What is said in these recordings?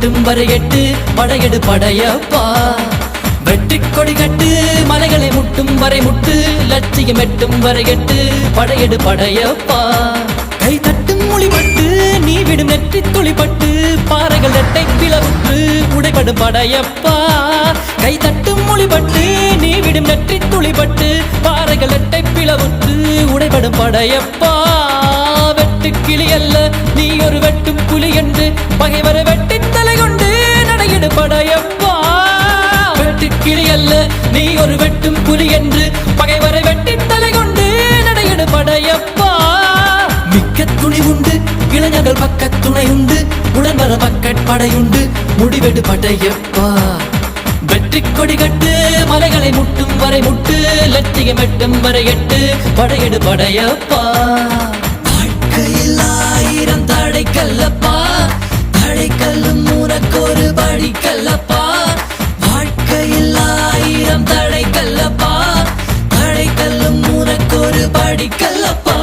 மெட்டும் வரை எட்டு படையெடு படையப்பா. வெற்றி கொடி கட்டு மலைகளை முட்டும் வரை முட்டு லட்சியம் எட்டும் வரை எட்டு படையெடு படையப்பா. கை தட்டும் மொழிபட்டு நீ விடும் நெற்றி துளிப்பட்டு பாறைகள் எட்டை பிளவுற்று உடைபடும் படையப்பா. கை தட்டும் மொழிபட்டு நீ விடும் நெற்றி துளிப்பட்டு பாறைகள் எட்டை பிளவுற்று உடைபடும் படையப்பா. வெட்டு கிளி அல்ல நீ ஒரு வெட்டும் புலி என்று பகைவரை வெட்டி தலை கொண்டு நடையிடு படையப்பா. வெட்டு கிளி அல்ல நீ ஒரு வெட்டும் புலி என்று பகைவரை வெட்டி தலை கொண்டு நடையிடு படையப்பா. மிக்க துணி உண்டு இளைஞர்கள் பக்க துணை உண்டு உடன்வர பக்கட் படையுண்டு முடிவெடு படையப்பா. வெற்றி கொடி கட்டு மலைகளை முட்டும் வரை முட்டு லட்சியம் எட்டும் வரை எட்டு படையெடு படையப்பா. வாழ்க்கையில் ஆயிரம் தடை கல்லப்பா, தடை கல்லும் உனக்கொரு படி கல்லப்பா. வாழ்க்கையில் ஆயிரம் தடை கல்லப்பா, தடை கல்லும் உனக்கொரு படி கல்லப்பா.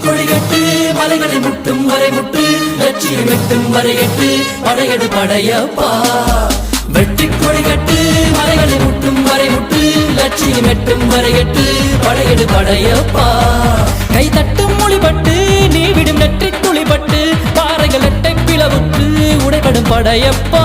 கொடிகட்டு மலைகளை முட்டும் வரை முட்டு லட்சியம் எட்டும் வரை எட்டு படையெடு படையப்பா. வெற்றி கொடிகட்டு மலைகளை முட்டும் வரை முட்டு லட்சியம் எட்டும் வரை எட்டு படையெடு படையப்பா. கை தட்டும் மொழிபட்டு நீ விடும் நெற்றி துளிப்பட்டு பாறைகள் எட்டை பிளவுற்று உடைபடும் படையப்பா.